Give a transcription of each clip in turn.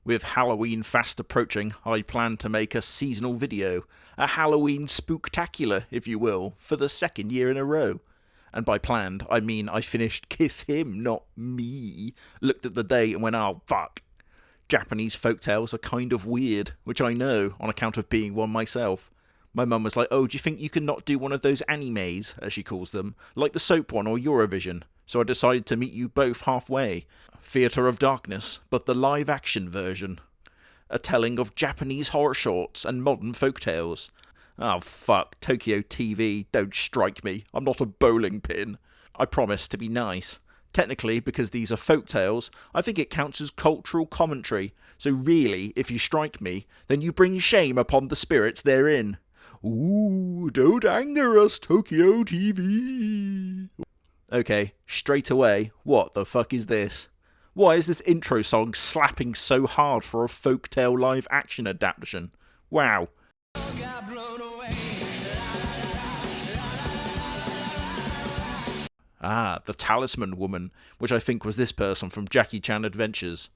With Halloween fast approaching, I plan to make a seasonal video, a Halloween spooktacular, if you will, for the second year in a row. And by planned, I mean I finished Kiss Him, not me. Looked at the date and went, oh, fuck. Japanese folktales are kind of weird, which I know, on account of being one myself. My mum was like, oh, do you think you can not do one of those animes, as she calls them, like the soap one or Eurovision? So I decided to meet you both halfway. Theatre of Darkness, but the live-action version. A telling of Japanese horror shorts and modern folktales. Oh fuck, Tokyo TV, don't strike me. I'm not a bowling pin. I promise to be nice. Technically, because these are folktales, I think it counts as cultural commentary. So really, if you strike me, then you bring shame upon the spirits therein. Ooh, don't anger us, Tokyo TV. Okay, straight away, what the fuck is this? Why is this intro song slapping so hard for a folktale live action adaptation? Wow. Ah, the Talisman woman, which I think was this person from Jackie Chan Adventures.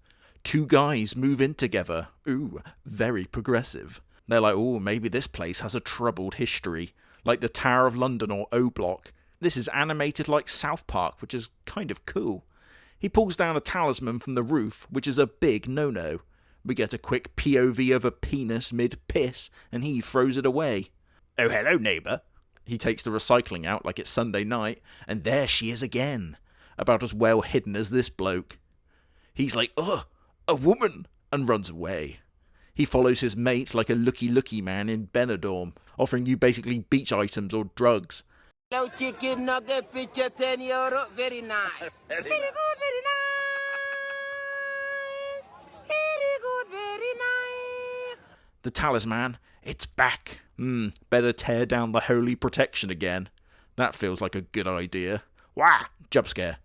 Two guys move in together. Ooh, very progressive. They're like, ooh, maybe this place has a troubled history, like the Tower of London or O Block. This is animated like South Park, which is kind of cool. He pulls down a talisman from the roof, which is a big no-no. We get a quick POV of a penis mid-piss, and he throws it away. Oh, hello, neighbour. He takes the recycling out like it's Sunday night, and there she is again, about as well hidden as this bloke. He's like, ugh, a woman, and runs away. He follows his mate like a looky man in Benidorm, offering you basically beach items or drugs. Hello, chicken nugget, picture 10 euro, very nice. Very good, very nice. Very good, very nice. The talisman, it's back. Better tear down the holy protection again. That feels like a good idea. Wah! Jump scare.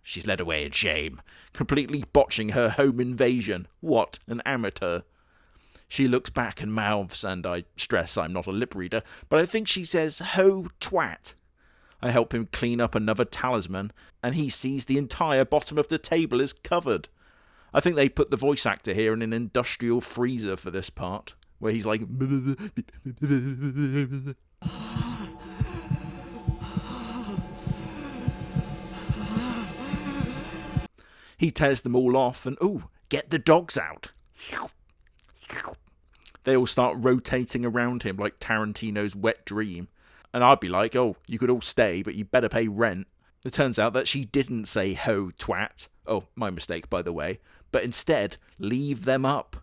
She's led away in shame, completely botching her home invasion. What an amateur. She looks back and mouths, and I stress I'm not a lip reader, but I think she says, ho twat. I help him clean up another talisman, and he sees the entire bottom of the table is covered. I think they put the voice actor here in an industrial freezer for this part, where he's like... He tears them all off, and ooh, get the dogs out. They all start rotating around him like Tarantino's wet dream. And I'd be like, oh, you could all stay, but you better pay rent. It turns out that she didn't say ho twat. Oh, my mistake, by the way. But instead, leave them up.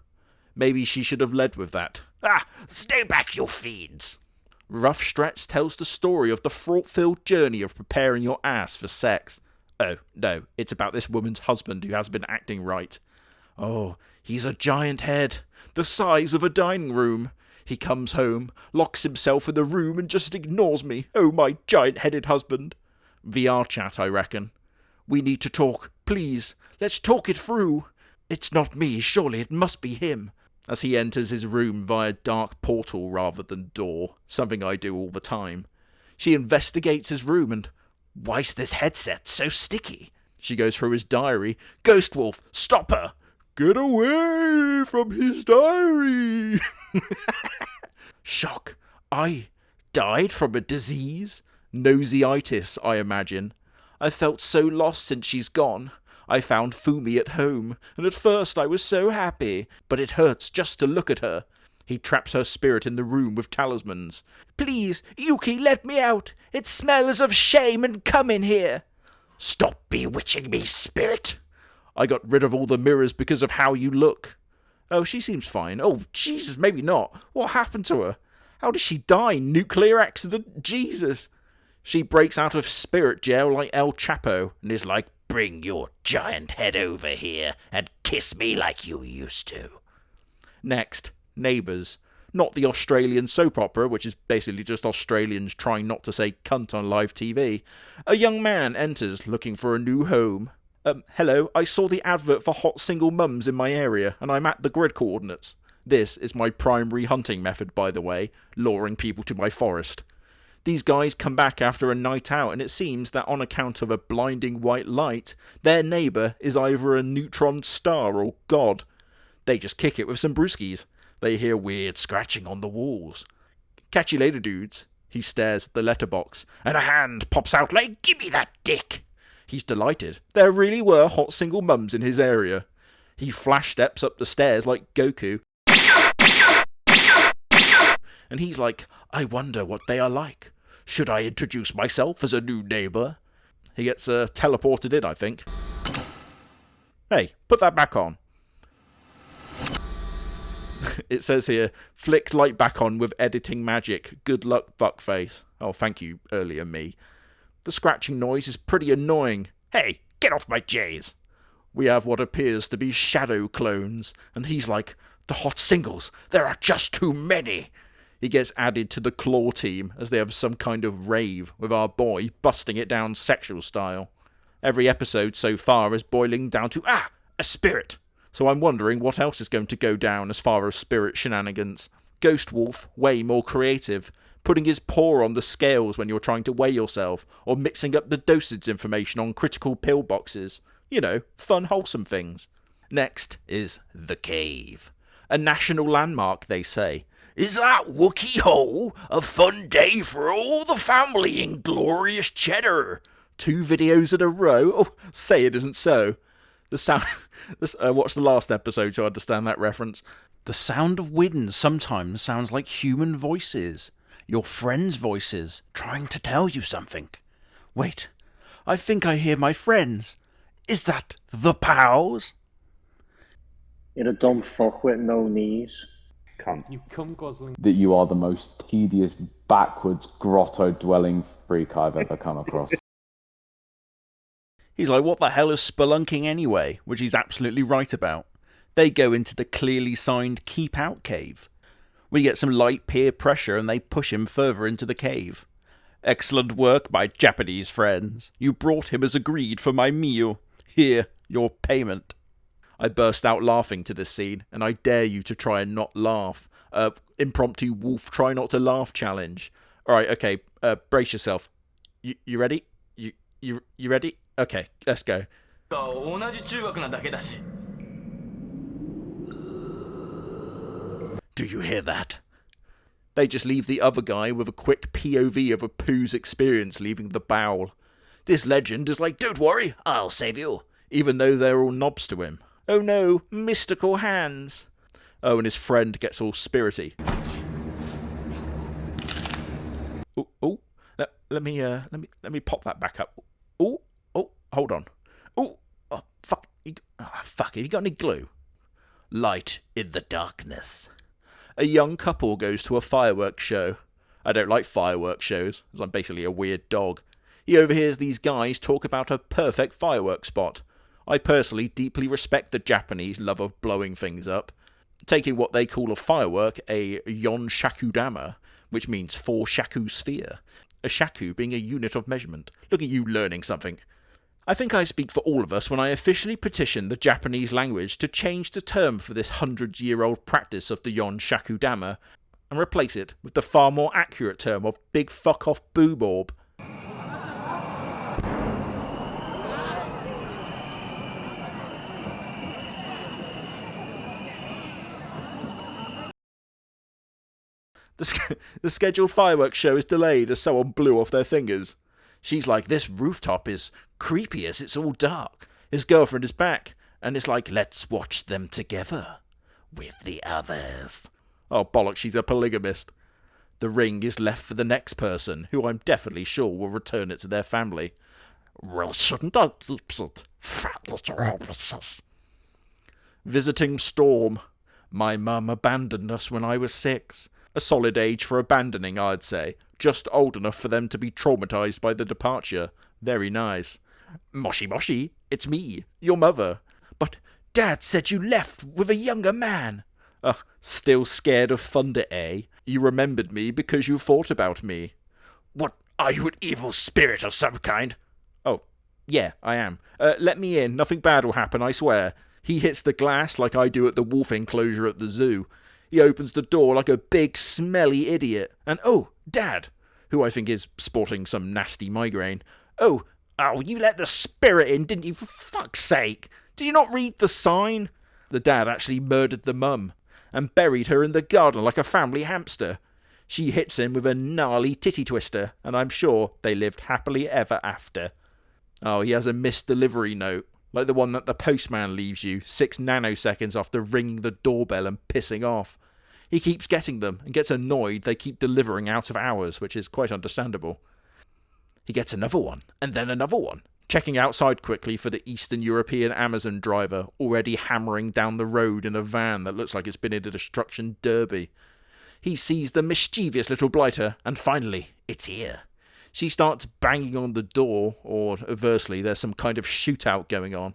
Maybe she should have led with that. Ah, stay back, you fiends. Rough Stretch tells the story of the fraught-filled journey of preparing your ass for sex. Oh, no, it's about this woman's husband who has been acting right. Oh, he's a giant head, the size of a dining room. He comes home, locks himself in the room and just ignores me. Oh, my giant-headed husband. VR chat, I reckon. We need to talk, please. Let's talk it through. It's not me, surely it must be him. As he enters his room via dark portal rather than door, something I do all the time. She investigates his room and, why's this headset so sticky? She goes through his diary. Ghost Wolf, stop her! Get away from his diary! Shock. I died from a disease? Noseitis, I imagine. I felt so lost since she's gone. I found Fumi at home, and at first I was so happy, but it hurts just to look at her. He traps her spirit in the room with talismans. Please, Yuki, let me out. It smells of shame and come in here. Stop bewitching me, spirit. I got rid of all the mirrors because of how you look. Oh, she seems fine. Oh, Jesus, maybe not. What happened to her? How did she die? Nuclear accident? Jesus. She breaks out of spirit jail like El Chapo and is like, bring your giant head over here and kiss me like you used to. Next, Neighbours. Not the Australian soap opera, which is basically just Australians trying not to say cunt on live TV. A young man enters looking for a new home. Hello, I saw the advert for hot single mums in my area, and I'm at the grid coordinates. This is my primary hunting method, by the way, luring people to my forest. These guys come back after a night out, and it seems that on account of a blinding white light, their neighbour is either a neutron star or God. They just kick it with some brewskis. They hear weird scratching on the walls. Catch you later, dudes. He stares at the letterbox, and a hand pops out like, "Gimme that dick!" He's delighted. There really were hot single mums in his area. He flash steps up the stairs like Goku. And he's like, "I wonder what they are like. Should I introduce myself as a new neighbour?" He gets teleported in, I think. Hey, put that back on. It says here, flicks light back on with editing magic. Good luck, fuckface. Oh, thank you, earlier me. The scratching noise is pretty annoying. Hey, get off my J's. We have what appears to be shadow clones, and he's like, "The hot singles, there are just too many." He gets added to the claw team as they have some kind of rave, with our boy busting it down sexual style. Every episode so far is boiling down to, a spirit. So I'm wondering what else is going to go down as far as spirit shenanigans. Ghost Wolf, way more creative, putting his paw on the scales when you're trying to weigh yourself, or mixing up the dosage information on critical pill boxes. You know, fun, wholesome things. Next is The Cave. A national landmark, they say. Is that Wookiee hole a fun day for all the family in glorious cheddar? 2 videos in a row? Oh, say it isn't so. Watch the last episode to understand that reference. The sound of wind sometimes sounds like human voices. Your friends' voices, trying to tell you something. Wait, I think I hear my friends. Is that the pals? You're a dumb fuck with no knees. Cunt. You cum guzzling. That you are the most tedious, backwards, grotto-dwelling freak I've ever come across. He's like, what the hell is spelunking anyway? Which he's absolutely right about. They go into the clearly signed Keep Out cave. We get some light peer pressure and they push him further into the cave. Excellent work, my Japanese friends. You brought him as agreed for my meal. Here, your payment. I burst out laughing to this scene, and I dare you to try and not laugh. Impromptu wolf try not to laugh challenge. Alright, okay, brace yourself. You ready? You ready? Okay, let's go. Do you hear that? They just leave the other guy with a quick POV of a poo's experience leaving the bowel. This legend is like, "Don't worry, I'll save you," even though they're all knobs to him. Oh no, mystical hands. Oh, and his friend gets all spirity. Oh, let me pop that back up. Oh, hold on. Oh, fuck. Fuck, have you got any glue? Light in the darkness. A young couple goes to a fireworks show. I don't like fireworks shows, as I'm basically a weird dog. He overhears these guys talk about a perfect fireworks spot. I personally deeply respect the Japanese love of blowing things up. Taking what they call a firework, a yon shakudama, which means 4 shaku sphere. A shaku being a unit of measurement. Look at you learning something. I think I speak for all of us when I officially petition the Japanese language to change the term for this 100-year-old practice of the yon shakudama and replace it with the far more accurate term of big fuck-off boob orb. The scheduled fireworks show is delayed as someone blew off their fingers. She's like, "This rooftop is creepy as it's all dark." His girlfriend is back, and it's like, "Let's watch them together with the others." Oh, bollocks, she's a polygamist. The ring is left for the next person, who I'm definitely sure will return it to their family. Visiting Storm. My mum abandoned us when I was 6. A solid age for abandoning, I'd say. Just old enough for them to be traumatised by the departure. Very nice. Moshi Moshi, it's me, your mother. But Dad said you left with a younger man. Still scared of thunder, eh? You remembered me because you thought about me. What, are you an evil spirit of some kind? Oh, yeah, I am. Let me in, nothing bad will happen, I swear. He hits the glass like I do at the wolf enclosure at the zoo. He opens the door like a big, smelly idiot. And oh, Dad, who I think is sporting some nasty migraine. Oh, you let the spirit in, didn't you? For fuck's sake. Did you not read the sign? The dad actually murdered the mum and buried her in the garden like a family hamster. She hits him with a gnarly titty twister, and I'm sure they lived happily ever after. Oh, he has a missed delivery note, like the one that the postman leaves you 6 nanoseconds after ringing the doorbell and pissing off. He keeps getting them and gets annoyed they keep delivering out of hours, which is quite understandable. He gets another one, and then another one, checking outside quickly for the Eastern European Amazon driver already hammering down the road in a van that looks like it's been in a destruction derby. He sees the mischievous little blighter, and finally, it's here. She starts banging on the door, or conversely, there's some kind of shootout going on.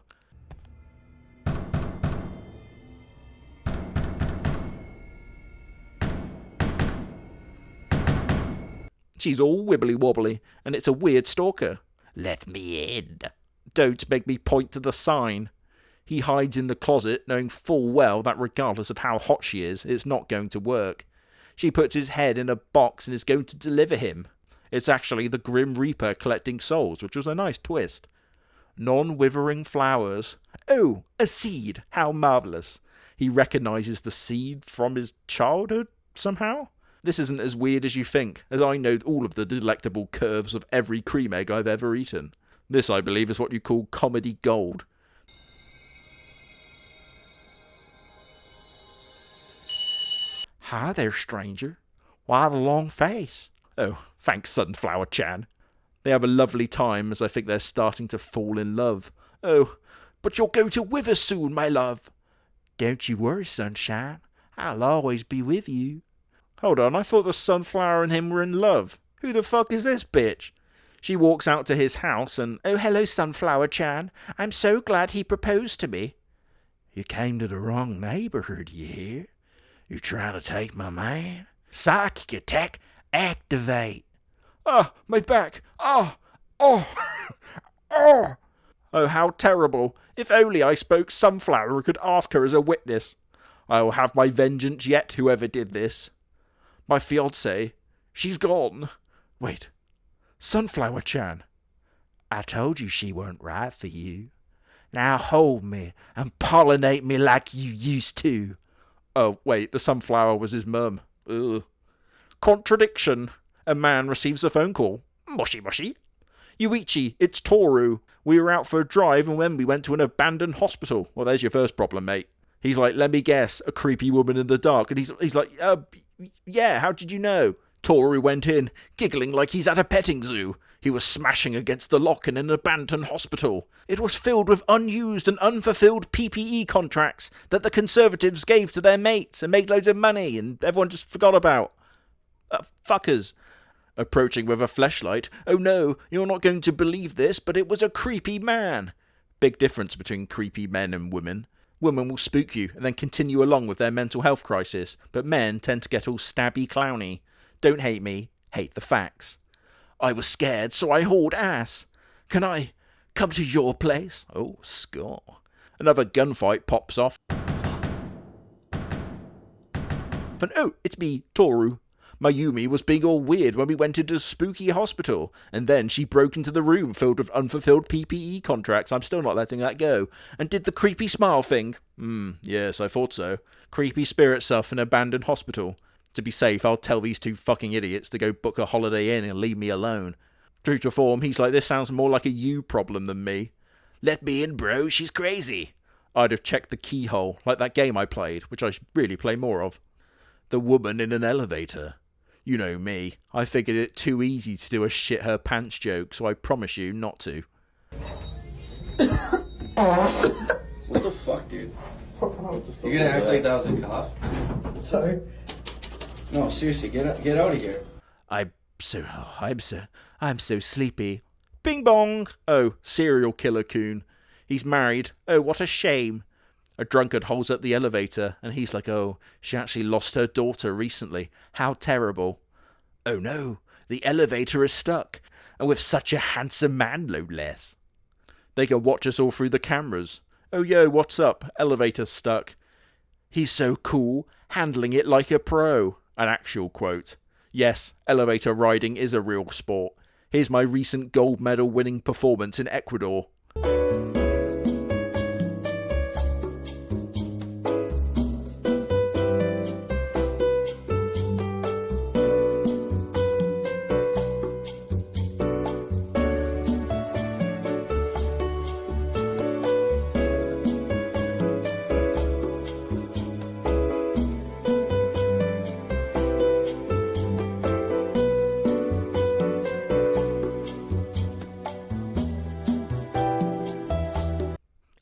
She's all wibbly-wobbly, and it's a weird stalker. Let me in. Don't make me point to the sign. He hides in the closet, knowing full well that regardless of how hot she is, it's not going to work. She puts his head in a box and is going to deliver him. It's actually the Grim Reaper collecting souls, which was a nice twist. Non-withering flowers. Oh, a seed. How marvellous. He recognises the seed from his childhood, somehow? This isn't as weird as you think, as I know all of the delectable curves of every cream egg I've ever eaten. This, I believe, is what you call comedy gold. Hi there, stranger. Why the long face? Oh, thanks, Sunflower-chan. They have a lovely time as I think they're starting to fall in love. Oh, but you'll go to wither soon, my love. Don't you worry, sunshine. I'll always be with you. Hold on, I thought the sunflower and him were in love. Who the fuck is this bitch? She walks out to his house and, oh, hello, Sunflower-chan. I'm so glad he proposed to me. You came to the wrong neighborhood, you hear? You trying to take my man? Psychic attack, activate. Ah, my back. Ah, oh, oh. Oh, how terrible. If only I spoke Sunflower and could ask her as a witness. I will have my vengeance yet, whoever did this. My fiancée, she's gone. Wait, Sunflower-chan. I told you she weren't right for you. Now hold me and pollinate me like you used to. Oh, wait, the sunflower was his mum. Ugh. Contradiction. A man receives a phone call. Moshi moshi. Yuichi, it's Toru. We were out for a drive and when we went to an abandoned hospital. Well, there's your first problem, mate. He's like, let me guess, a creepy woman in the dark. And he's like, yeah, how did you know? Toru went in, giggling like he's at a petting zoo. He was smashing against the lock in an abandoned hospital. It was filled with unused and unfulfilled PPE contracts that the Conservatives gave to their mates and made loads of money and everyone just forgot about. Fuckers. Approaching with a fleshlight. Oh no, you're not going to believe this, but it was a creepy man. Big difference between creepy men and women. Women will spook you and then continue along with their mental health crisis, but men tend to get all stabby clowny. Don't hate me, hate the facts. I was scared, so I hauled ass. Can I come to your place? Oh, score. Another gunfight pops off. And oh, it's me, Toru. Mayumi was being all weird when we went into a spooky hospital, and then she broke into the room filled with unfulfilled PPE contracts. I'm still not letting that go. And did the creepy smile thing. Yes, I thought so. Creepy spirit stuff in an abandoned hospital. To be safe, I'll tell these two fucking idiots to go book a Holiday Inn and leave me alone. True to form, he's like, this sounds more like a you problem than me. Let me in, bro, she's crazy. I'd have checked the keyhole, like that game I played, which I should really play more of. The woman in an elevator. You know me. I figured it too easy to do a shit her pants joke, so I promise you not to. What the fuck, dude? You're gonna act like that was a cough? Sorry. No, seriously, get out of here. I'm so sleepy. Bing bong! Oh, serial killer coon. He's married. Oh, what a shame. A drunkard holds up the elevator, and he's like, oh, she actually lost her daughter recently. How terrible. Oh no, the elevator is stuck, and with such a handsome man, no less. They can watch us all through the cameras. Oh yo, what's up? Elevator's stuck. He's so cool, handling it like a pro. An actual quote. Yes, elevator riding is a real sport. Here's my recent gold medal winning performance in Ecuador.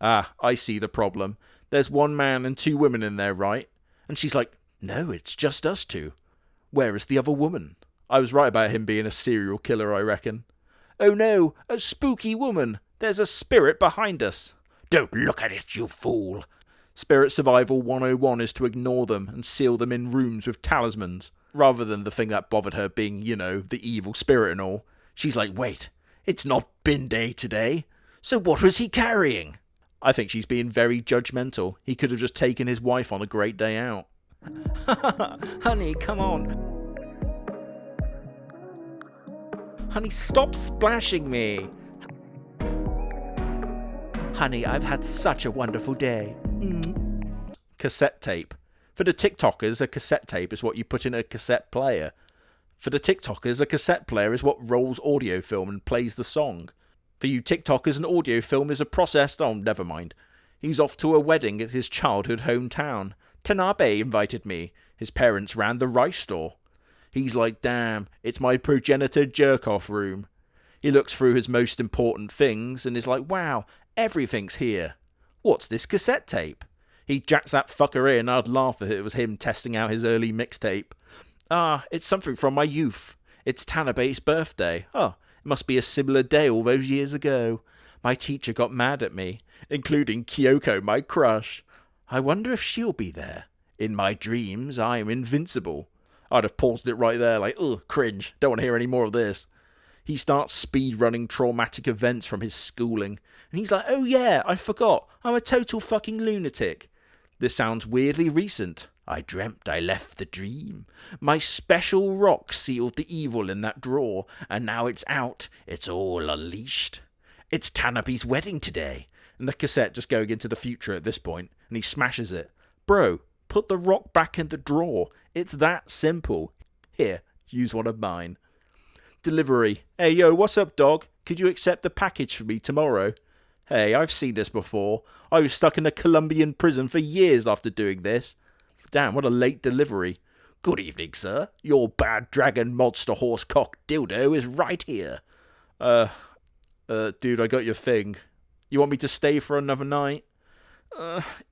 Ah, I see the problem. There's one man and 2 women in there, right? And she's like, no, it's just us 2. Where is the other woman? I was right about him being a serial killer, I reckon. Oh no, a spooky woman. There's a spirit behind us. Don't look at it, you fool. Spirit Survival 101 is to ignore them and seal them in rooms with talismans, rather than the thing that bothered her being, the evil spirit and all. She's like, wait, it's not bin day today. So what was he carrying? I think she's being very judgmental. He could have just taken his wife on a great day out. Honey, come on. Honey, stop splashing me. Honey, I've had such a wonderful day. Cassette tape. For the TikTokers, a cassette tape is what you put in a cassette player. For the TikTokers, a cassette player is what rolls audio film and plays the song. For you TikTokers, an audio film is a processed... Oh, never mind. He's off to a wedding at his childhood hometown. Tanabe invited me. His parents ran the rice store. He's like, damn, it's my progenitor jerk-off room. He looks through his most important things and is like, wow, everything's here. What's this cassette tape? He jacks that fucker in. I'd laugh if it was him testing out his early mixtape. Ah, it's something from my youth. It's Tanabe's birthday. Oh, it must be a similar day all those years ago. My teacher got mad at me, including Kyoko, my crush. I wonder if she'll be there. In my dreams, I am invincible. I'd have paused it right there, like, ugh, cringe, don't want to hear any more of this. He starts speed-running traumatic events from his schooling, and he's like, oh yeah, I forgot, I'm a total fucking lunatic. This sounds weirdly recent. I dreamt I left the dream. My special rock sealed the evil in that drawer, and now it's out. It's all unleashed. It's Tanabe's wedding today. And the cassette just going into the future at this point, and he smashes it. Bro, put the rock back in the drawer. It's that simple. Here, use one of mine. Delivery. Hey, yo, what's up, dog? Could you accept the package for me tomorrow? Hey, I've seen this before. I was stuck in a Colombian prison for years after doing this. Damn, what a late delivery. Good evening, sir. Your bad dragon monster horse cock dildo is right here. Dude, I got your thing. You want me to stay for another night?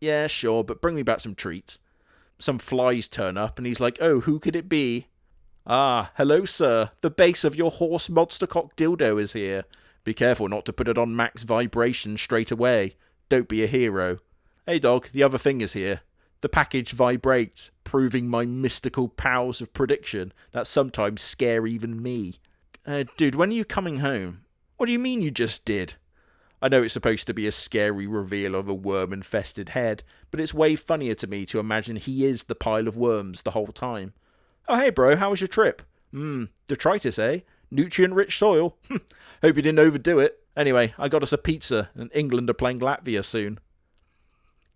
Yeah, sure, but bring me back some treats. Some flies turn up, and he's like, oh, who could it be? Ah, hello, sir. The base of your horse monster cock dildo is here. Be careful not to put it on max vibration straight away. Don't be a hero. Hey, dog, the other thing is here. The package vibrates, proving my mystical powers of prediction that sometimes scare even me. Dude, when are you coming home? What do you mean you just did? I know it's supposed to be a scary reveal of a worm-infested head, but it's way funnier to me to imagine he is the pile of worms the whole time. Oh, hey, bro, how was your trip? Detritus, eh? Nutrient-rich soil. Hope you didn't overdo it. Anyway, I got us a pizza, and England are playing Latvia soon.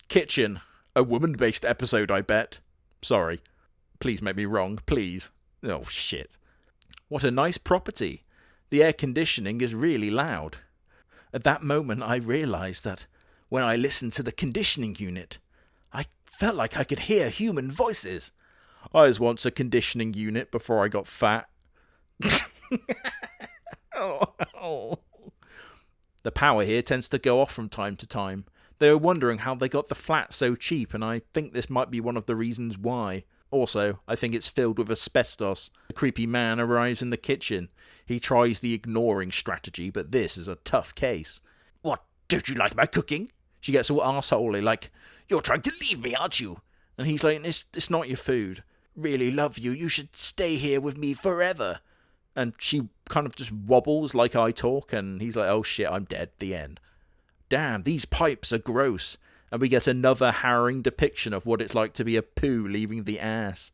Kitchen. A woman-based episode, I bet. Sorry. Please make me wrong, please. Oh, shit. What a nice property. The air conditioning is really loud. At that moment, I realised that when I listened to the conditioning unit, I felt like I could hear human voices. I was once a conditioning unit before I got fat. Oh. The power here tends to go off from time to time. They were wondering how they got the flat so cheap, and I think this might be one of the reasons why. Also, I think it's filled with asbestos. A creepy man arrives in the kitchen. He tries the ignoring strategy, but this is a tough case. What, don't you like my cooking? She gets all arseholey, like, you're trying to leave me, aren't you? And he's like, it's not your food. Really love you. You should stay here with me forever. And she kind of just wobbles like I talk, and he's like, oh shit, I'm dead. The end. Damn, these pipes are gross. And we get another harrowing depiction of what it's like to be a poo leaving the ass.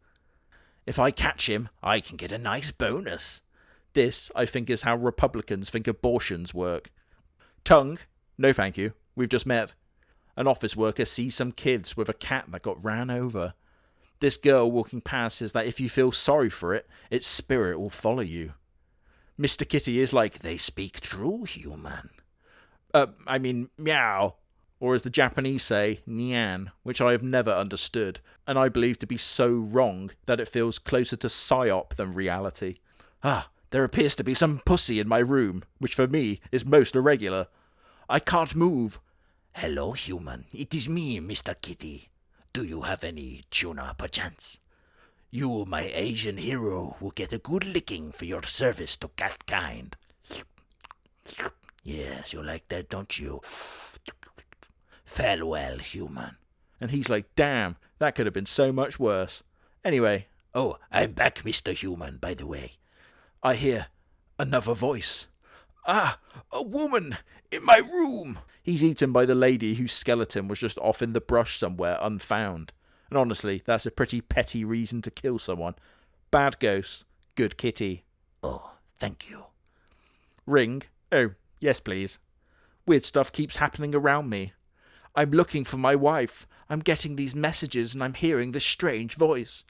If I catch him, I can get a nice bonus. This, I think, is how Republicans think abortions work. Tongue? No thank you. We've just met. An office worker sees some kids with a cat that got ran over. This girl walking past says that if you feel sorry for it, its spirit will follow you. Mr. Kitty is like, they speak true, human. Meow. Or as the Japanese say, nyan, which I have never understood, and I believe to be so wrong that it feels closer to psyop than reality. There appears to be some pussy in my room, which for me is most irregular. I can't move. Hello, human. It is me, Mr. Kitty. Do you have any tuna, perchance? You, my Asian hero, will get a good licking for your service to catkind. Yes, you like that, don't you? Farewell, human. And he's like, damn, that could have been so much worse. Anyway, I'm back, Mr. Human, by the way. I hear another voice. A woman in my room. He's eaten by the lady whose skeleton was just off in the brush somewhere unfound. And honestly, that's a pretty petty reason to kill someone. Bad ghost, good kitty. Oh, thank you. Ring. Oh, yes, please. Weird stuff keeps happening around me. I'm looking for my wife. I'm getting these messages and I'm hearing this strange voice.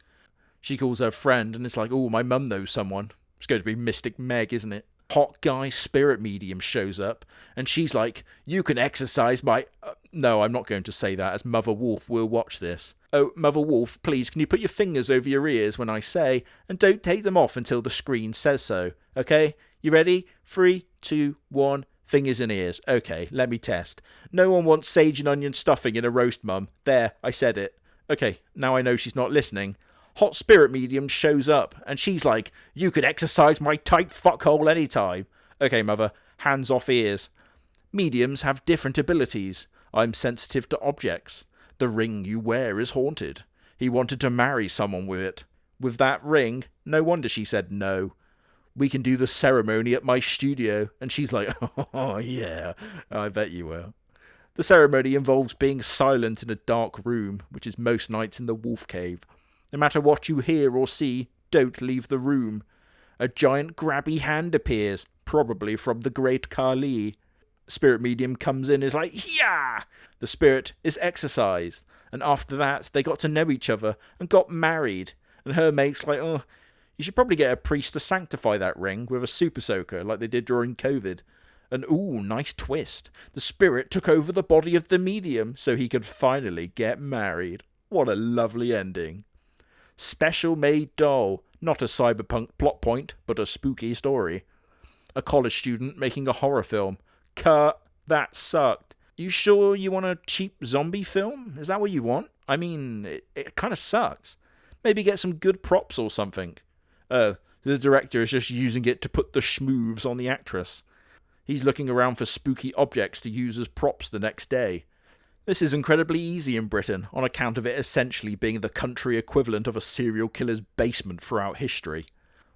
She calls her friend and it's like, oh, my mum knows someone. It's going to be Mystic Meg, isn't it? Hot guy spirit medium shows up and she's like, you can exercise my... No, I'm not going to say that as Mother Wolf will watch this. Oh, Mother Wolf, please, can you put your fingers over your ears when I say, and don't take them off until the screen says so, okay? You ready? 3, 2, 1, fingers and ears. Okay, let me test. No one wants sage and onion stuffing in a roast, Mum. There, I said it. Okay, now I know she's not listening. Hot spirit medium shows up, and she's like, you could exercise my tight fuckhole anytime. Okay, Mother, hands off ears. Mediums have different abilities. I'm sensitive to objects. The ring you wear is haunted. He wanted to marry someone with it. With that ring, no wonder she said no. We can do the ceremony at my studio. And she's like, oh yeah, I bet you will. The ceremony involves being silent in a dark room, which is most nights in the wolf cave. No matter what you hear or see, don't leave the room. A giant grabby hand appears, probably from the great Kali. Spirit medium comes in and is like, yeah! The spirit is exorcised. And after that, they got to know each other and got married. And her mate's like, oh, you should probably get a priest to sanctify that ring with a super soaker like they did during COVID. And ooh, nice twist. The spirit took over the body of the medium so he could finally get married. What a lovely ending. Special made doll. Not a cyberpunk plot point, but a spooky story. A college student making a horror film. Cut. That sucked. You sure you want a cheap zombie film? Is that what you want? I mean, it kind of sucks. Maybe get some good props or something. The director is just using it to put the schmoovs on the actress. He's looking around for spooky objects to use as props the next day. This is incredibly easy in Britain, on account of it essentially being the country equivalent of a serial killer's basement throughout history.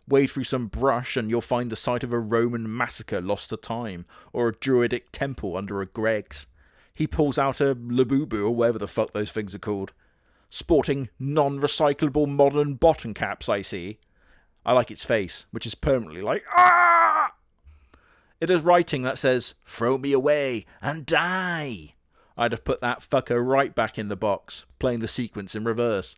Wade through some brush and you'll find the site of a Roman massacre lost to time, or a druidic temple under a Greggs. He pulls out a Labubu, or whatever the fuck those things are called. Sporting non-recyclable modern bottom caps, I see. I like its face, which is permanently like, ah! It has writing that says, throw me away and die. I'd have put that fucker right back in the box, playing the sequence in reverse.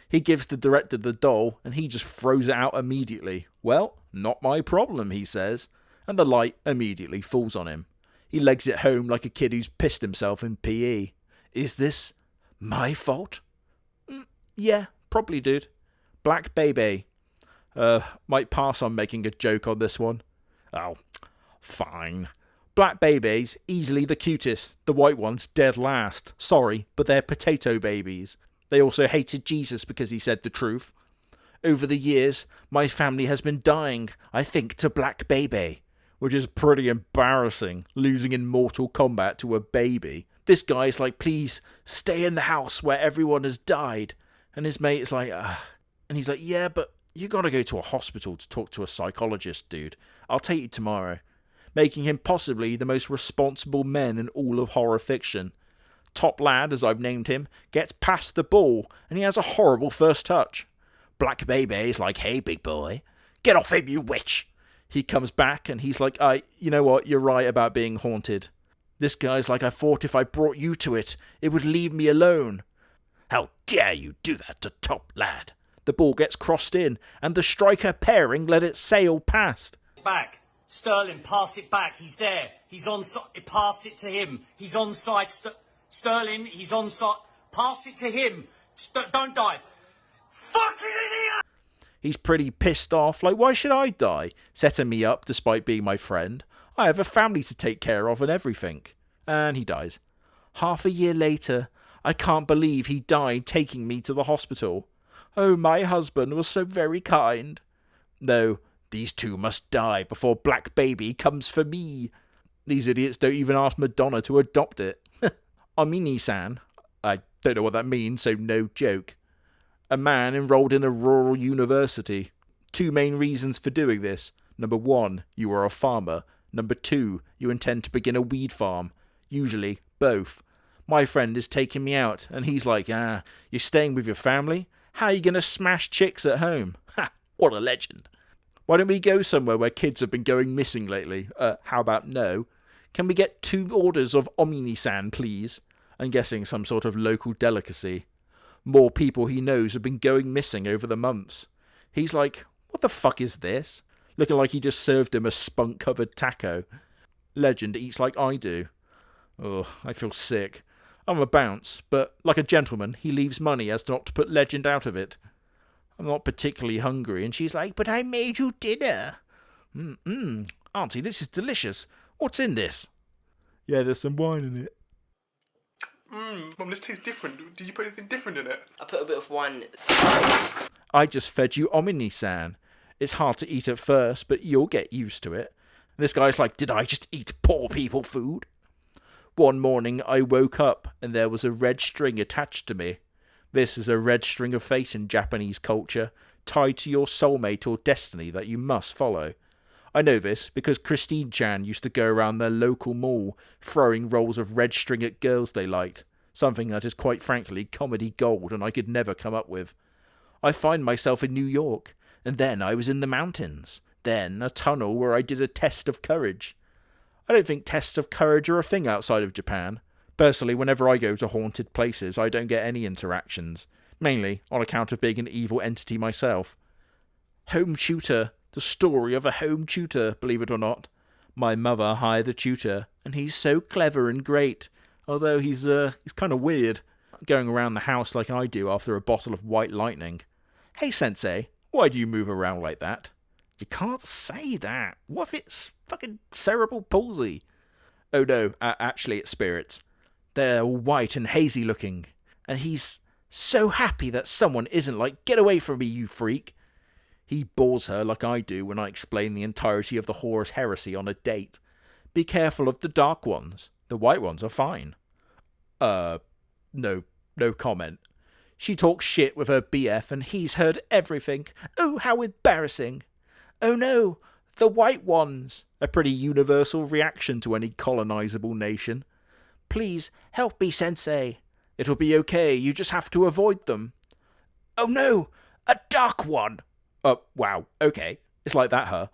He gives the director the doll, and he just throws it out immediately. Well, not my problem, he says, and the light immediately falls on him. He legs it home like a kid who's pissed himself in PE. Is this my fault? Yeah, probably, dude. Black baby. Might pass on making a joke on this one. Oh, fine. Black babies, easily the cutest. The white ones, dead last. Sorry, but they're potato babies. They also hated Jesus because he said the truth. Over the years, my family has been dying, I think, to Black Baby, which is pretty embarrassing, losing in Mortal Kombat to a baby. This guy's like, please, stay in the house where everyone has died. And his mate is like, and he's like, yeah, but you gotta go to a hospital to talk to a psychologist, dude. I'll take you tomorrow. Making him possibly the most responsible man in all of horror fiction. Top lad, as I've named him, gets past the ball, and he has a horrible first touch. Black Baby's like, hey, big boy, get off him, you witch. He comes back and he's like, you know what, you're right about being haunted. This guy's like, I thought if I brought you to it, it would leave me alone. How dare you do that to top lad? The ball gets crossed in, and the striker pairing let it sail past. Back. Sterling, pass it back. He's there. He's onside. Pass it to him. He's onside. Sterling, he's onside. Pass it to him. Don't dive. Fucking idiot! He's pretty pissed off, like, why should I die? Setting me up despite being my friend. I have a family to take care of and everything. And he dies. Half a year later, I can't believe he died taking me to the hospital. Oh, my husband was so very kind. No, these two must die before Black Baby comes for me. These idiots don't even ask Madonna to adopt it. Omini-san. I don't know what that means, so no joke. A man enrolled in a rural university. 2 main reasons for doing this. Number 1, you are a farmer. Number 2, you intend to begin a weed farm. Usually, both. My friend is taking me out, and he's like, you're staying with your family? How are you going to smash chicks at home? Ha, what a legend. Why don't we go somewhere where kids have been going missing lately? How about no? Can we get 2 orders of Omni-san, please? I'm guessing some sort of local delicacy. More people he knows have been going missing over the months. He's like, what the fuck is this? Looking like he just served him a spunk-covered taco. Legend eats like I do. Ugh, I feel sick. I'm a bounce, but like a gentleman, he leaves money as not to put Legend out of it. I'm not particularly hungry, and she's like, but I made you dinner. Auntie, this is delicious. What's in this? Yeah, there's some wine in it. Mum, this tastes different. Did you put anything different in it? I put a bit of wine. I just fed you Omni-san. It's hard to eat at first, but you'll get used to it. And this guy's like, did I just eat poor people food? One morning I woke up and there was a red string attached to me. This is a red string of fate in Japanese culture, tied to your soulmate or destiny that you must follow. I know this because Christine-chan used to go around their local mall throwing rolls of red string at girls they liked, something that is quite frankly comedy gold and I could never come up with. I find myself in New York, and then I was in the mountains, then a tunnel where I did a test of courage. I don't think tests of courage are a thing outside of Japan. Personally, whenever I go to haunted places, I don't get any interactions, mainly on account of being an evil entity myself. Home tutor. The story of a home tutor, believe it or not. My mother hired a tutor, and he's so clever and great, although he's kind of weird, going around the house like I do after a bottle of white lightning. Hey, Sensei, why do you move around like that? You can't say that. What if it's fucking cerebral palsy? Oh no, actually it's spirits. They're all white and hazy looking, and he's so happy that someone isn't like, get away from me, you freak. He bores her like I do when I explain the entirety of the Horus heresy on a date. Be careful of the dark ones. The white ones are fine. No comment. She talks shit with her BF and he's heard everything. Oh, how embarrassing. Oh no, the white ones. A pretty universal reaction to any colonizable nation. Please, help me, Sensei. It'll be okay, you just have to avoid them. Oh no, a dark one. Wow, okay. It's like that, huh?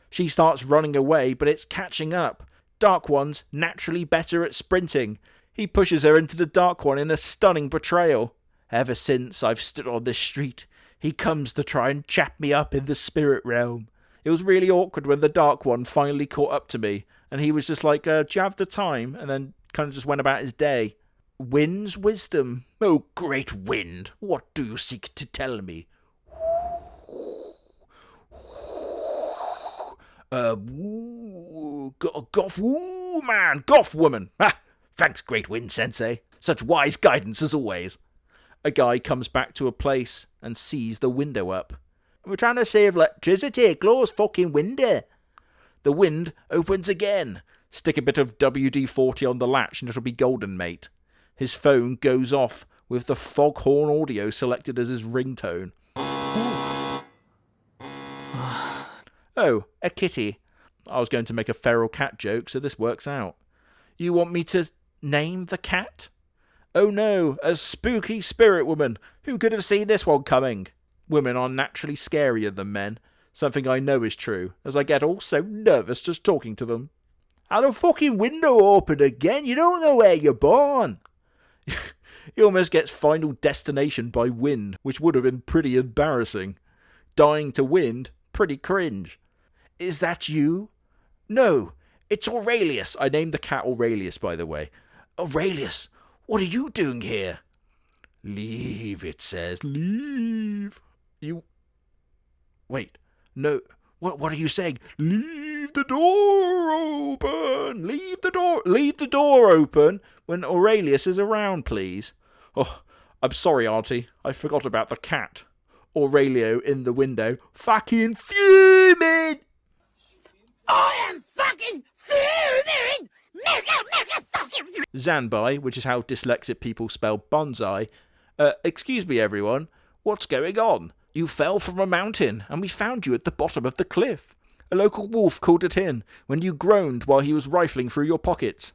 She starts running away, but it's catching up. Dark One's naturally better at sprinting. He pushes her into the Dark One in a stunning betrayal. Ever since I've stood on this street, he comes to try and chap me up in the spirit realm. It was really awkward when the Dark One finally caught up to me, and he was just like, do you have the time? And then kind of just went about his day. Wind's wisdom. Oh, great wind, what do you seek to tell me? Goth woman. Ah, thanks, Great Wind Sensei. Such wise guidance as always. A guy comes back to a place and sees the window up. We're trying to save electricity. Close fucking window. The wind opens again. Stick a bit of WD-40 on the latch and it'll be golden, mate. His phone goes off with the foghorn audio selected as his ringtone. Oh, a kitty. I was going to make a feral cat joke, so this works out. You want me to name the cat? Oh no, a spooky spirit woman. Who could have seen this one coming? Women are naturally scarier than men, something I know is true, as I get all so nervous just talking to them. Had a fucking window open again, you don't know where you're born. He almost gets Final Destination by wind, which would have been pretty embarrassing. Dying to wind, pretty cringe. Is that you? No, it's Aurelius. I named the cat Aurelius, by the way. Aurelius, what are you doing here? Leave, it says. Leave. You... Wait, no, what are you saying? Leave the door open. Leave the door open when Aurelius is around, please. Oh, I'm sorry, Auntie. I forgot about the cat. Aurelio in the window, fucking fuming. I am fucking fuming. Zanbai, which is how dyslexic people spell bonsai. Excuse me, everyone. What's going on? You fell from a mountain, and we found you at the bottom of the cliff. A local wolf called it in when you groaned while he was rifling through your pockets.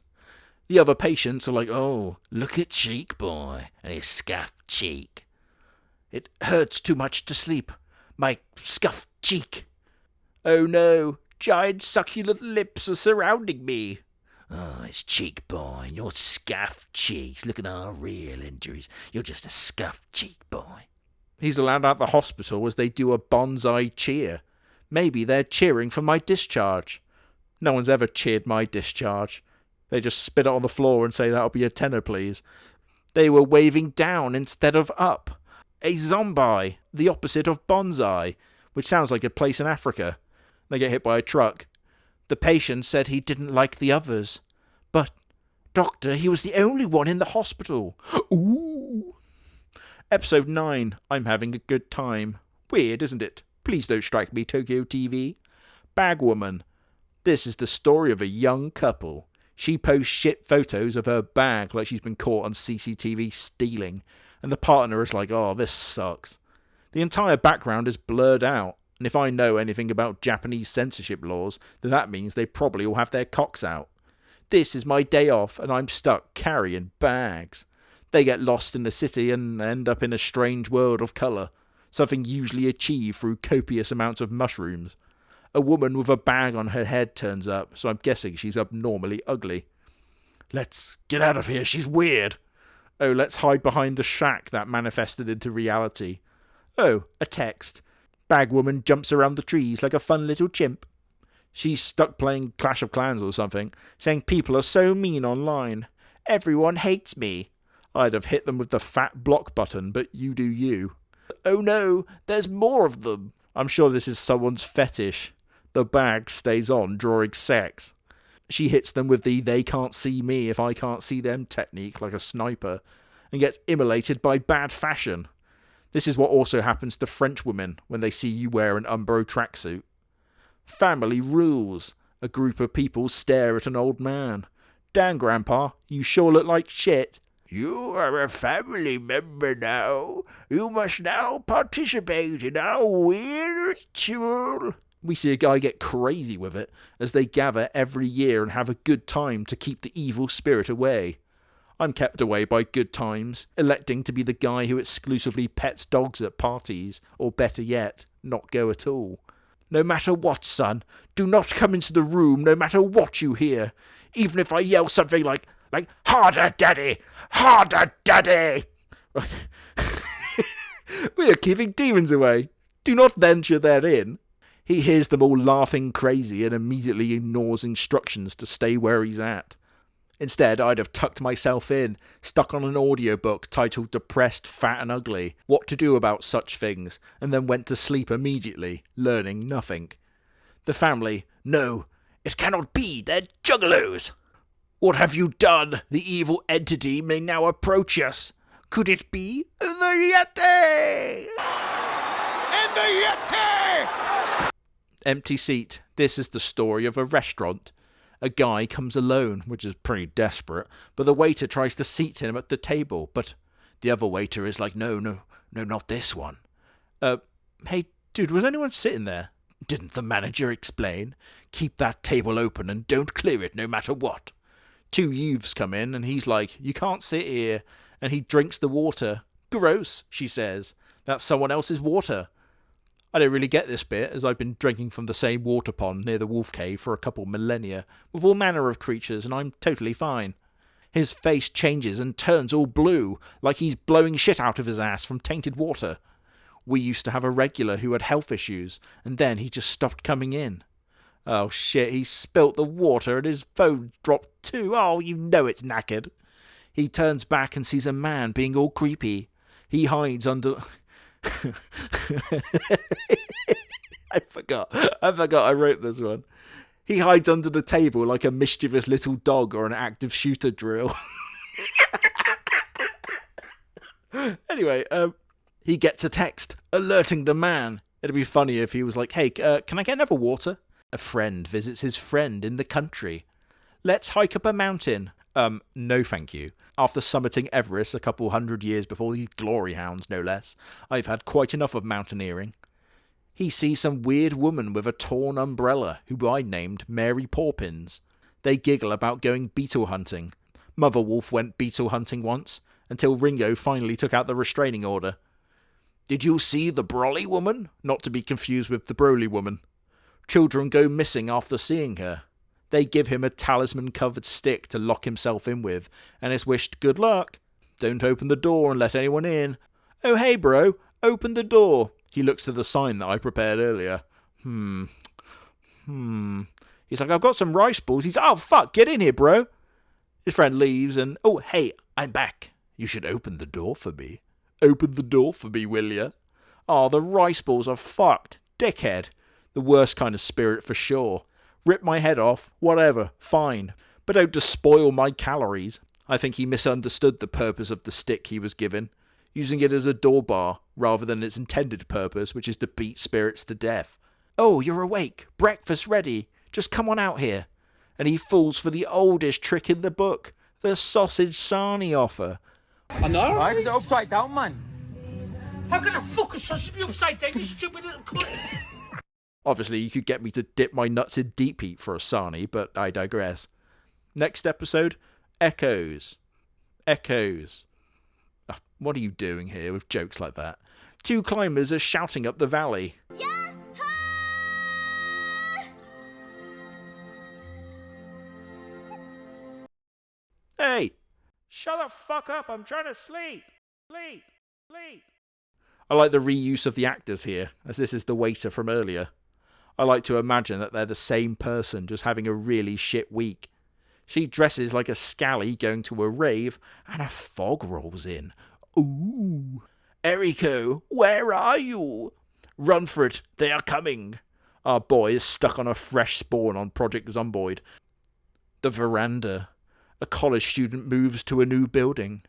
The other patients are like, oh, look at Cheek Boy and his scuffed cheek. It hurts too much to sleep. My scuffed cheek. Oh no, giant succulent lips are surrounding me. Oh, it's Cheek Boy and your scuffed cheeks. Look at our real injuries. You're just a scuffed Cheek Boy. He's allowed out the hospital as they do a bonsai cheer. Maybe they're cheering for my discharge. No one's ever cheered my discharge. They just spit it on the floor and say that'll be a tenner, please. They were waving down instead of up. A zombie, the opposite of bonsai, which sounds like a place in Africa. They get hit by a truck. The patient said he didn't like the others. But, doctor, he was the only one in the hospital. Ooh. Episode 9. I'm having a good time. Weird, isn't it? Please don't strike me, Tokyo TV. Bagwoman. This is the story of a young couple. She posts shit photos of her bag like she's been caught on CCTV stealing, and the partner is like, oh, this sucks. The entire background is blurred out, and if I know anything about Japanese censorship laws, then that means they probably all have their cocks out. This is my day off, and I'm stuck carrying bags. They get lost in the city and end up in a strange world of colour, something usually achieved through copious amounts of mushrooms. A woman with a bag on her head turns up, so I'm guessing she's abnormally ugly. Let's get out of here, she's weird. Oh, let's hide behind the shack that manifested into reality. Oh, a text. Bagwoman jumps around the trees like a fun little chimp. She's stuck playing Clash of Clans or something, saying people are so mean online. Everyone hates me. I'd have hit them with the fat block button, but you do you. Oh no, there's more of them. I'm sure this is someone's fetish. The bag stays on, drawing sex. She hits them with the they can't see me if I can't see them technique like a sniper, and gets immolated by bad fashion. This is what also happens to French women when they see you wear an Umbro tracksuit. Family rules. A group of people stare at an old man. Damn, Grandpa, you sure look like shit. You are a family member now. You must now participate in our weird ritual. We see a guy get crazy with it as they gather every year and have a good time to keep the evil spirit away. I'm kept away by good times, electing to be the guy who exclusively pets dogs at parties, or better yet, not go at all. No matter what, son, do not come into the room no matter what you hear, even if I yell something like, harder, daddy! Harder, daddy! We are keeping demons away. Do not venture therein. He hears them all laughing crazy and immediately ignores instructions to stay where he's at. Instead, I'd have tucked myself in, stuck on an audiobook titled Depressed, Fat and Ugly, What to Do About Such Things, and then went to sleep immediately, learning nothing. The family, no, it cannot be, they're juggalos! What have you done? The evil entity may now approach us. Could it be the Yeti? And the Yeti! Empty seat. This is the story of a restaurant. A guy comes alone, which is pretty desperate, but the waiter tries to seat him at the table, but the other waiter is like, no, not this one. Hey, dude, was anyone sitting there? Didn't the manager explain? Keep that table open and don't clear it no matter what. Two youths come in, and he's like, you can't sit here, and he drinks the water. Gross, she says. That's someone else's water. I don't really get this bit, as I've been drinking from the same water pond near the wolf cave for a couple millennia, with all manner of creatures, and I'm totally fine. His face changes and turns all blue, like he's blowing shit out of his ass from tainted water. We used to have a regular who had health issues, and then he just stopped coming in. Oh shit, he spilt the water and his phone dropped too. Oh, you know it's knackered. He turns back and sees a man being all creepy. He hides under... I forgot I wrote this one. He hides under the table like a mischievous little dog or an active shooter drill. Anyway, he gets a text alerting the man. It'd be funny if he was like, hey, can I get another water? A friend visits his friend in the country. Let's hike up a mountain. No thank you. After summiting Everest a couple 100 years before these glory hounds, no less, I've had quite enough of mountaineering. He sees some weird woman with a torn umbrella, who I named Mary Porpins. They giggle about going beetle hunting. Mother Wolf went beetle hunting once, until Ringo finally took out the restraining order. Did you see the Brolly woman? Not to be confused with the Broly woman. Children go missing after seeing her. They give him a talisman-covered stick to lock himself in with, and is wished good luck. Don't open the door and let anyone in. Oh hey bro, open the door. He looks to the sign that I prepared earlier. He's like, I've got some rice balls. He's like, oh fuck, get in here bro. His friend leaves and, oh hey, I'm back. You should open the door for me. Open the door for me, will ya? Oh, the rice balls are fucked. Dickhead. The worst kind of spirit for sure. Rip my head off, whatever, fine. But don't just spoil my calories. I think he misunderstood the purpose of the stick he was given, using it as a door bar rather than its intended purpose, which is to beat spirits to death. Oh, you're awake. Breakfast ready. Just come on out here. And he falls for the oldest trick in the book, the sausage sarnie offer. I know. Why is it upside down, man? How can a fucking sausage be upside down, you stupid little cunt? Obviously, you could get me to dip my nuts in deep heat for a sarnie, but I digress. Next episode, Echoes. Echoes. Oh, what are you doing here with jokes like that? Two climbers are shouting up the valley. Hey! Shut the fuck up, I'm trying to sleep! Sleep! I like the reuse of the actors here, as this is the waiter from earlier. I like to imagine that they're the same person, just having a really shit week. She dresses like a scally going to a rave, and a fog rolls in. Ooh. Eriko, where are you? Run for it, they are coming. Our boy is stuck on a fresh spawn on Project Zomboid. The veranda. A college student moves to a new building.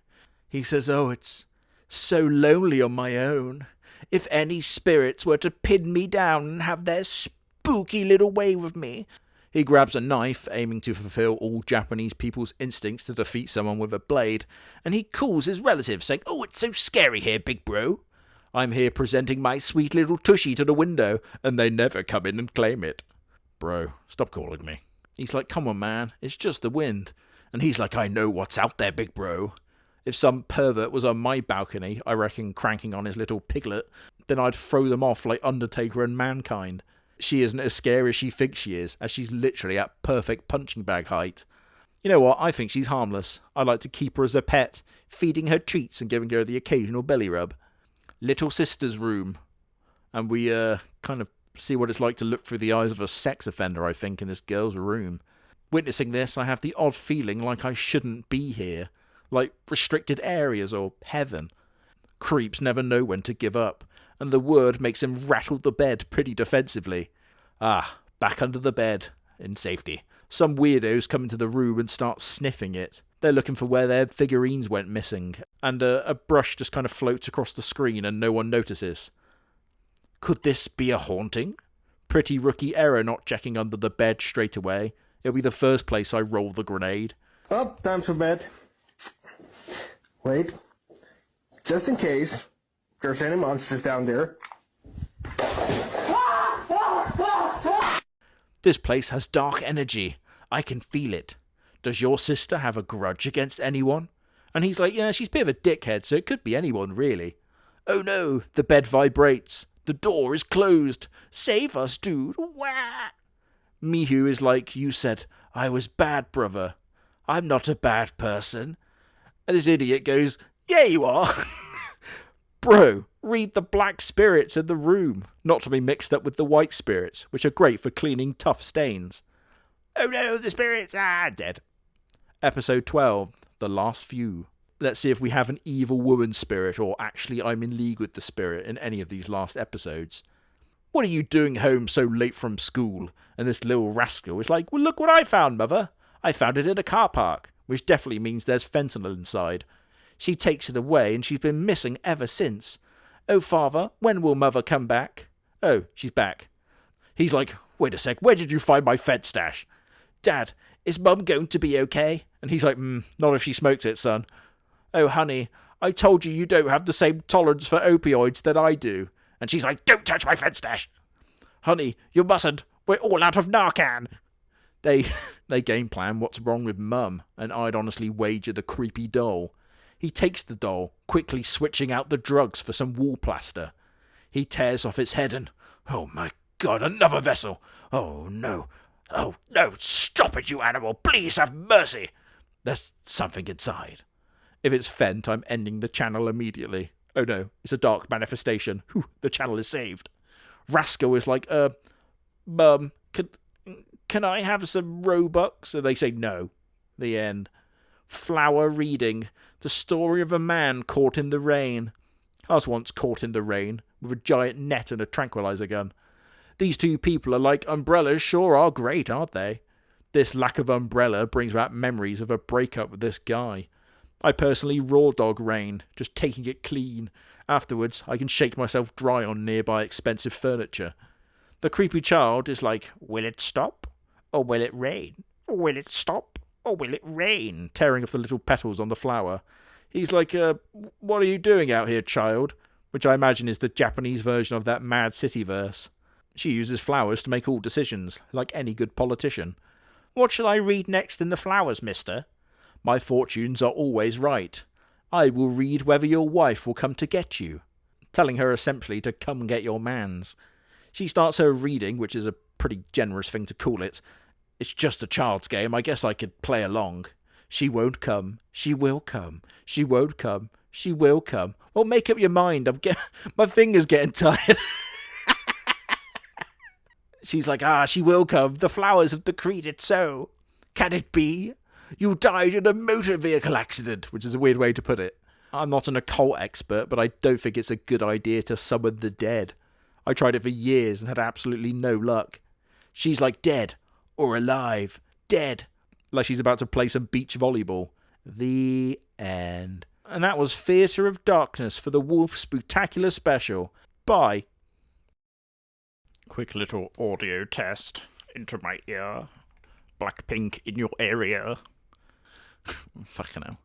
He says, oh, it's so lonely on my own. If any spirits were to pin me down and have their spooky little way with me. He grabs a knife, aiming to fulfill all Japanese people's instincts to defeat someone with a blade, and he calls his relatives, saying, oh, it's so scary here, big bro. I'm here presenting my sweet little tushy to the window, and they never come in and claim it. Bro, stop calling me. He's like, come on, man, it's just the wind. And he's like, I know what's out there, big bro. If some pervert was on my balcony, I reckon cranking on his little piglet, then I'd throw them off like Undertaker and Mankind. She isn't as scary as she thinks she is, as she's literally at perfect punching bag height. You know what, I think she's harmless. I like to keep her as a pet, feeding her treats and giving her the occasional belly rub. Little sister's room. And we kind of see what it's like to look through the eyes of a sex offender, I think, in this girl's room. Witnessing this, I have the odd feeling like I shouldn't be here. Like restricted areas or heaven. Creeps never know when to give up, and the word makes him rattle the bed pretty defensively. Ah, back under the bed, in safety. Some weirdos come into the room and start sniffing it. They're looking for where their figurines went missing, and a brush just kind of floats across the screen and no one notices. Could this be a haunting? Pretty rookie error not checking under the bed straight away. It'll be the first place I roll the grenade. Oh, time for bed. Wait. Just in case there's any monsters down there. This place has dark energy. I can feel it. Does your sister have a grudge against anyone? And he's like, yeah, she's a bit of a dickhead, so it could be anyone, really. Oh no, the bed vibrates. The door is closed. Save us, dude. Wah! Mihu is like, you said, I was bad, brother. I'm not a bad person. And this idiot goes, yeah, you are. Bro, read the black spirits in the room, not to be mixed up with the white spirits, which are great for cleaning tough stains. Oh no, the spirits are dead. Episode 12, The Last Few. Let's see if we have an evil woman spirit, or actually I'm in league with the spirit in any of these last episodes. What are you doing home so late from school? And this little rascal is like, well, look what I found, mother. I found it in a car park, which definitely means there's fentanyl inside. She takes it away, and she's been missing ever since. Oh, father, when will mother come back? Oh, she's back. He's like, wait a sec, where did you find my Fed stash? Dad, is Mum going to be okay? And he's like, not if she smokes it, son. Oh, honey, I told you you don't have the same tolerance for opioids that I do. And she's like, don't touch my Fed stash. Honey, you mustn't. We're all out of Narcan. They game plan what's wrong with Mum, and I'd honestly wager the creepy doll. He takes the doll, quickly switching out the drugs for some wall plaster. He tears off its head and, oh my God, another vessel. Oh no, stop it, you animal, please have mercy. There's something inside. If it's Fent, I'm ending the channel immediately. Oh no, it's a dark manifestation. Whew, the channel is saved. Rasco is like, Mum, can I have some Robux? And they say no. The end. Flower reading. The story of a man caught in the rain. I was once caught in the rain with a giant net and a tranquilizer gun. These two people are like, umbrellas sure are great, aren't they? This lack of umbrella brings back memories of a breakup with this guy. I personally raw dog rain, just taking it clean. Afterwards, I can shake myself dry on nearby expensive furniture. The creepy child is like, will it stop? Or will it rain? Will it stop? Or will it rain? Tearing off the little petals on the flower. He's like, what are you doing out here, child? Which I imagine is the Japanese version of that Mad City verse. She uses flowers to make all decisions, like any good politician. What shall I read next in the flowers, mister? My fortunes are always right. I will read whether your wife will come to get you. Telling her essentially to come get your mans. She starts her reading, which is a pretty generous thing to call it. It's just a child's game, I guess I could play along. She won't come, she will come, she won't come, she will come. Well, make up your mind, my finger's getting tired. She's like, she will come, the flowers have decreed it so. Can it be? You died in a motor vehicle accident, which is a weird way to put it. I'm not an occult expert, but I don't think it's a good idea to summon the dead. I tried it for years and had absolutely no luck. She's like dead. Or alive. Dead. Like she's about to play some beach volleyball. The end. And that was Theatre of Darkness for the Wolf Spooktacular special. Bye. Quick little audio test into my ear. Blackpink in your area. Fucking hell.